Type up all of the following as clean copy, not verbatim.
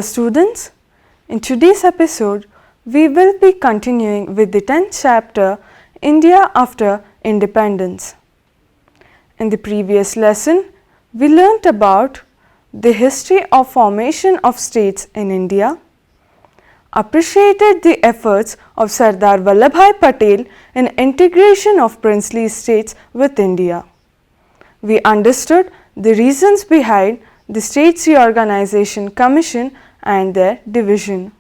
Students, in today's episode, we will be continuing with the 10th chapter, India after Independence. In the previous lesson, we learnt about the history of formation of states in India, appreciated the efforts of Sardar Vallabhbhai Patel in integration of princely states with India. We understood the reasons behind the States Reorganization Commission and their division.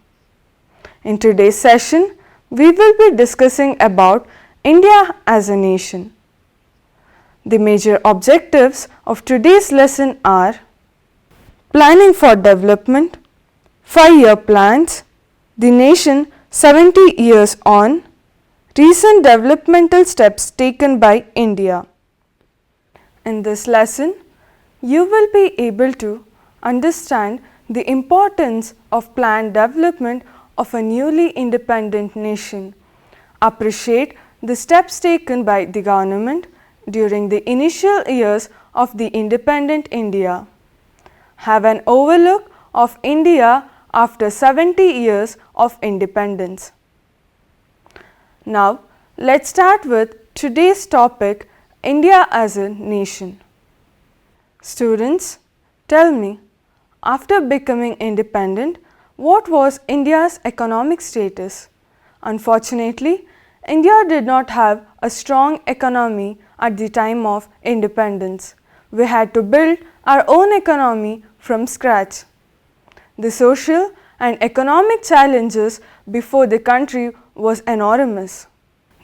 In today's session, we will be discussing about India as a nation. The major objectives of today's lesson are planning for development, 5-year plans, the nation 70 years on, recent developmental steps taken by India. In this lesson, you will be able to understand the importance of planned development of a newly independent nation, appreciate the steps taken by the government during the initial years of the independent India, have an overlook of India after 70 years of independence. Now, let's start with today's topic, India as a nation. Students, tell me, after becoming independent, what was India's economic status? Unfortunately, India did not have a strong economy at the time of independence. We had to build our own economy from scratch. The social and economic challenges before the country was enormous.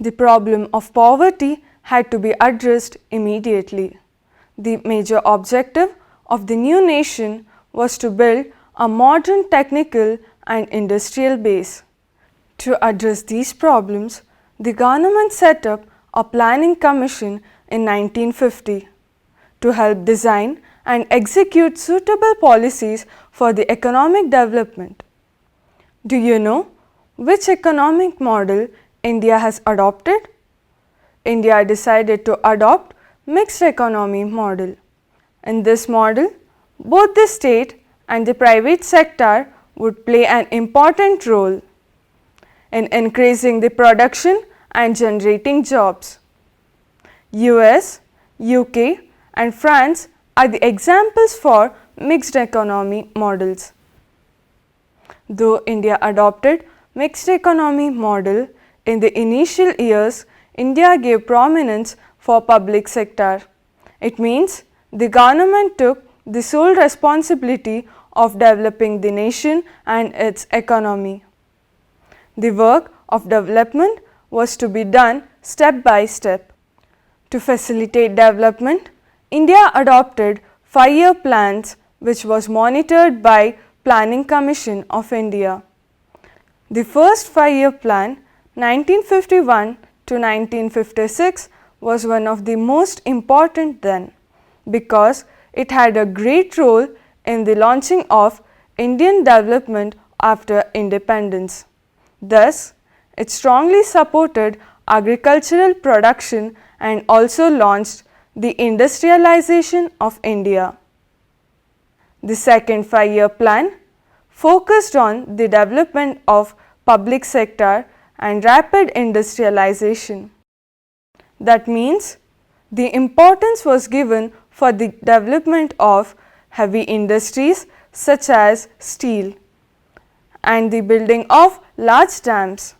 The problem of poverty had to be addressed immediately. The major objective of the new nation was to build a modern technical and industrial base. To address these problems, the government set up a planning commission in 1950 to help design and execute suitable policies for the economic development. Do you know which economic model India has adopted? India decided to adopt mixed economy model. In this model, both the state and the private sector would play an important role in increasing the production and generating jobs. US, UK and France are the examples for mixed economy models. Though India adopted mixed economy model, in the initial years, India gave prominence for public sector. It means the government took the sole responsibility of developing the nation and its economy. The work of development was to be done step by step. To facilitate development, India adopted 5-year plans which was monitored by Planning Commission of India. The first 5-year plan, 1951 to 1956, was one of the most important then, because it had a great role in the launching of Indian development after independence. Thus, it strongly supported agricultural production and also launched the industrialization of India. The second 5-year plan focused on the development of public sector and rapid industrialization. That means the importance was given for the development of heavy industries such as steel and the building of large dams.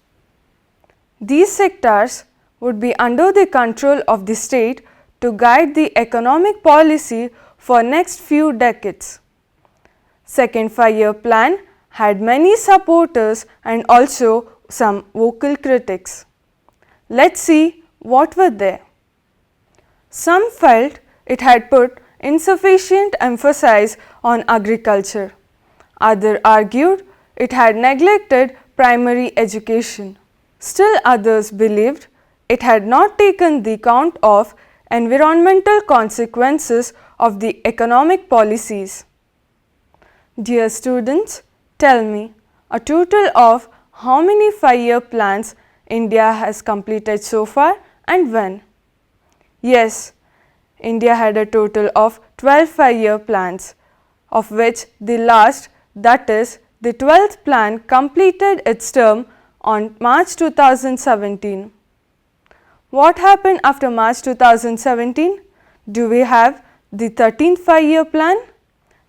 These sectors would be under the control of the state to guide the economic policy for next few decades. Second 5-year plan had many supporters and also some vocal critics. Let's see what were there. Some felt it had put insufficient emphasis on agriculture. Others argued it had neglected primary education. Still others believed it had not taken the count of environmental consequences of the economic policies. Dear students, tell me a total of how many 5-year plans India has completed so far and when? Yes, India had a total of 12 5-year plans, of which the last, that is the 12th plan completed its term on March 2017. What happened after March 2017? Do we have the 13th 5-year plan?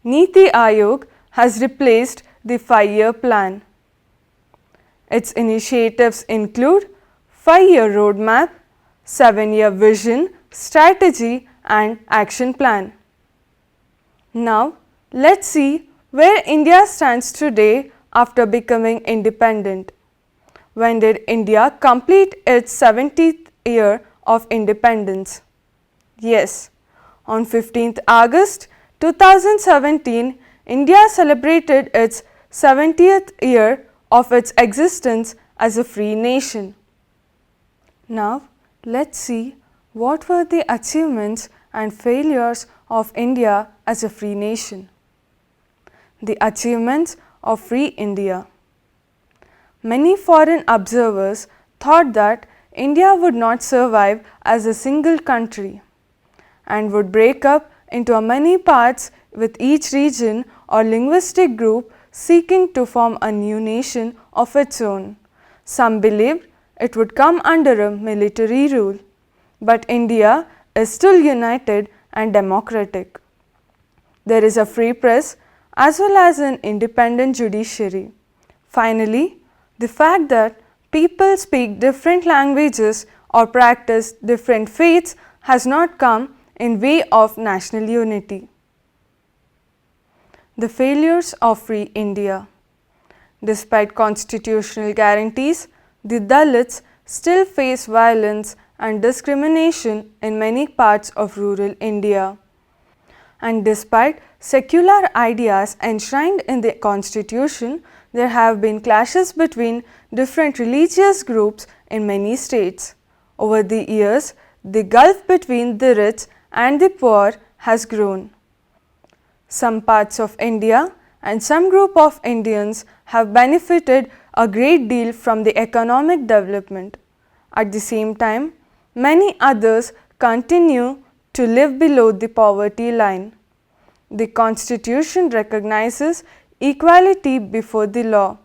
Niti Aayog has replaced the 5-year plan. Its initiatives include 5-year roadmap, 7-year vision, strategy and action plan. Now, let's see where India stands today after becoming independent. When did India complete its 70th year of independence? Yes, on 15th August 2017, India celebrated its 70th year of its existence as a free nation. Now, let's see what were the achievements and failures of India as a free nation. The achievements of free India. Many foreign observers thought that India would not survive as a single country and would break up into many parts, with each region or linguistic group seeking to form a new nation of its own. Some believed it would come under a military rule, but India is still united and democratic. There is a free press as well as an independent judiciary. Finally, the fact that people speak different languages or practice different faiths has not come in way of national unity. The failures of free India. Despite constitutional guarantees, the Dalits still face violence and discrimination in many parts of rural India. And despite secular ideas enshrined in the constitution, there have been clashes between different religious groups in many states. Over the years, the gulf between the rich and the poor has grown. Some parts of India and some group of Indians have benefited a great deal from the economic development. At the same time, many others continue to live below the poverty line. The Constitution recognizes equality before the law,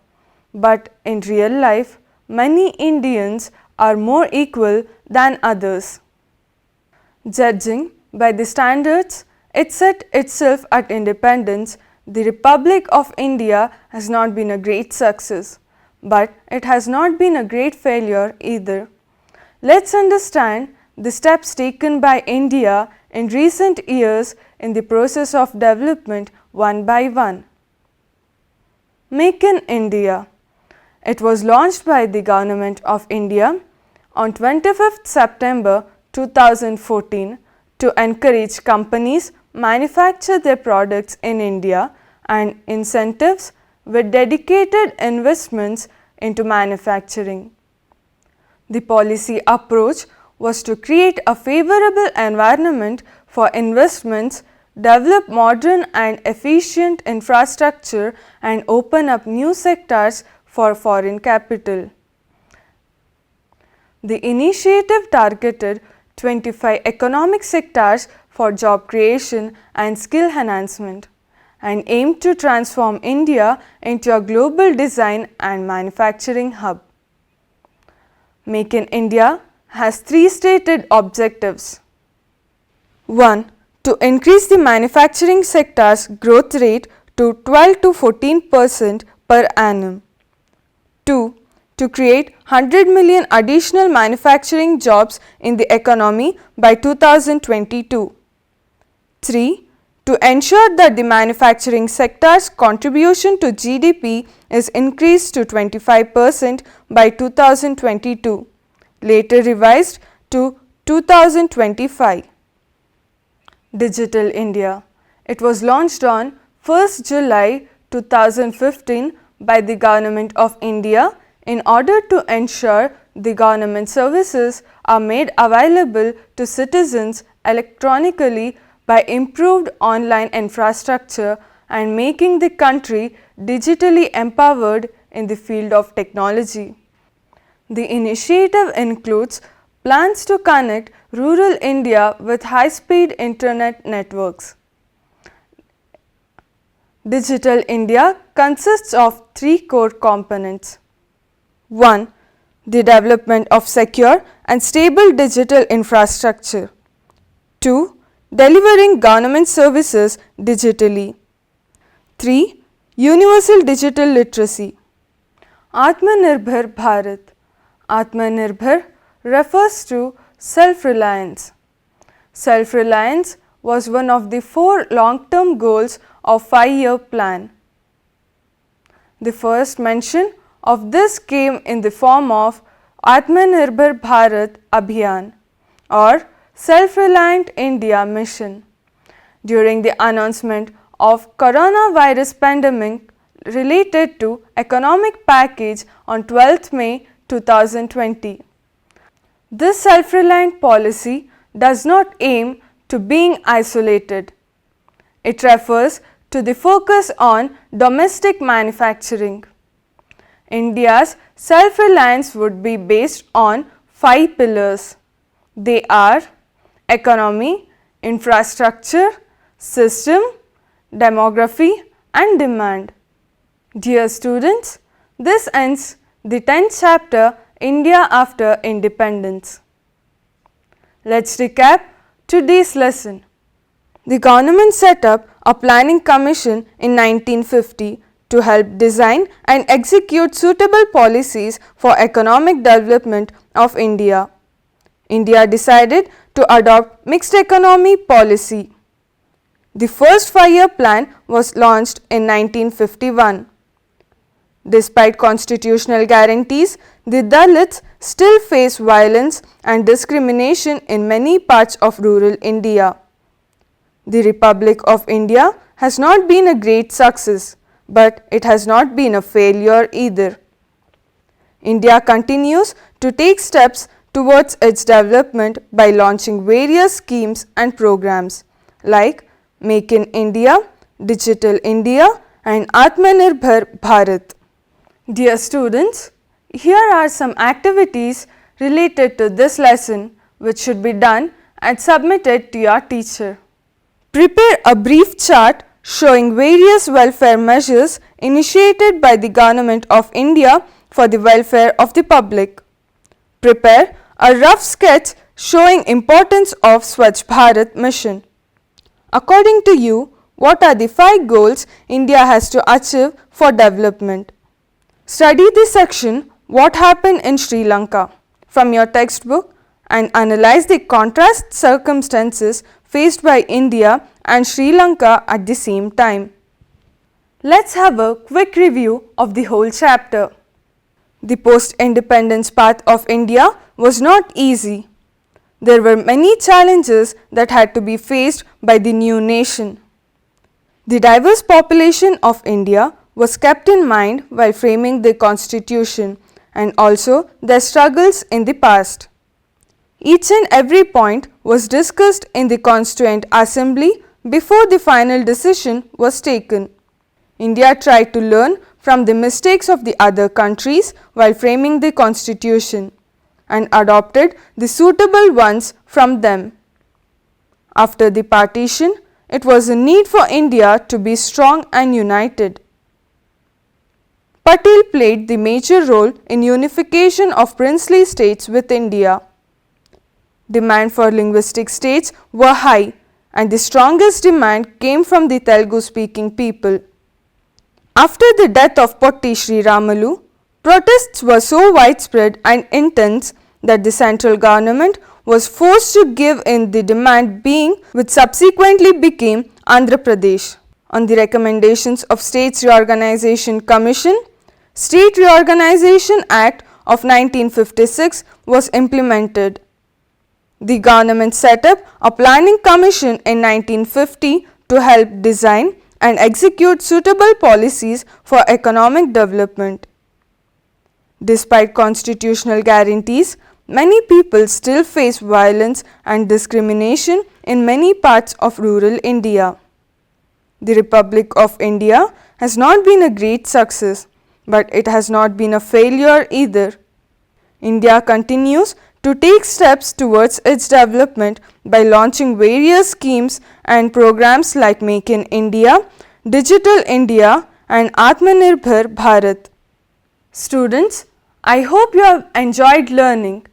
but in real life, many Indians are more equal than others. Judging by the standards it set itself at independence, the Republic of India has not been a great success, but it has not been a great failure either. Let's understand the steps taken by India in recent years in the process of development one by one. Make in India. It was launched by the Government of India on 25th September 2014 to encourage companies manufacture their products in India and incentives with dedicated investments into manufacturing. The policy approach was to create a favorable environment for investments, develop modern and efficient infrastructure, and open up new sectors for foreign capital. The initiative targeted 25 economic sectors for job creation and skill enhancement and aimed to transform India into a global design and manufacturing hub. Make in India has three stated objectives. 1. To increase the manufacturing sector's growth rate to 12 to 14% per annum. 2. To create 100 million additional manufacturing jobs in the economy by 2022. 3. To ensure that the manufacturing sector's contribution to GDP is increased to 25% by 2022, later revised to 2025. Digital India. It was launched on 1st July 2015 by the Government of India in order to ensure the government services are made available to citizens electronically by improved online infrastructure and making the country digitally empowered in the field of technology. The initiative includes plans to connect rural India with high-speed internet networks. Digital India consists of three core components. 1. The development of secure and stable digital infrastructure. 2. Delivering government services digitally. 3. Universal digital literacy. Atmanirbhar Bharat. Atmanirbhar refers to self-reliance. Self-reliance was one of the 4 long-term goals of 5-year plan. The first mention of this came in the form of Atmanirbhar Bharat Abhiyan or Self-Reliant India Mission during the announcement of coronavirus pandemic related to economic package on 12th May 2020. This self-reliant policy does not aim to being isolated. It refers to the focus on domestic manufacturing. India's self-reliance would be based on 5 pillars. They are economy, infrastructure, system, demography and demand. Dear students, this ends the 10th chapter India after Independence. Let's recap today's lesson. The government set up a planning commission in 1950 to help design and execute suitable policies for economic development of India. India decided to adopt mixed economy policy. The first 5-year plan was launched in 1951. Despite constitutional guarantees, the Dalits still face violence and discrimination in many parts of rural India. The Republic of India has not been a great success, but it has not been a failure either. India continues to take steps towards its development by launching various schemes and programs like Make in India, Digital India and Atmanirbhar Bharat. Dear students, here are some activities related to this lesson which should be done and submitted to your teacher. Prepare a brief chart showing various welfare measures initiated by the Government of India for the welfare of the public. Prepare a rough sketch showing importance of Swachh Bharat mission. According to you, what are the 5 goals India has to achieve for development? Study the section What Happened in Sri Lanka from your textbook and analyze the contrast circumstances faced by India and Sri Lanka at the same time. Let's have a quick review of the whole chapter. The post-independence path of India was not easy. There were many challenges that had to be faced by the new nation. The diverse population of India was kept in mind while framing the constitution and also their struggles in the past. Each and every point was discussed in the Constituent Assembly before the final decision was taken. India tried to learn from the mistakes of the other countries while framing the constitution and adopted the suitable ones from them. After the partition, it was a need for India to be strong and united. Patel played the major role in unification of princely states with India. Demand for linguistic states were high and the strongest demand came from the Telugu-speaking people. After the death of Potti Sri Ramalu, protests were so widespread and intense that the central government was forced to give in the demand being which subsequently became Andhra Pradesh. On the recommendations of States Reorganization Commission, State Reorganization Act of 1956 was implemented. The government set up a planning commission in 1950 to help design and execute suitable policies for economic development. Despite constitutional guarantees, many people still face violence and discrimination in many parts of rural India. The Republic of India has not been a great success, but it has not been a failure either. India continues to take steps towards its development by launching various schemes and programs like Make in India, Digital India and Atmanirbhar Bharat. Students, I hope you have enjoyed learning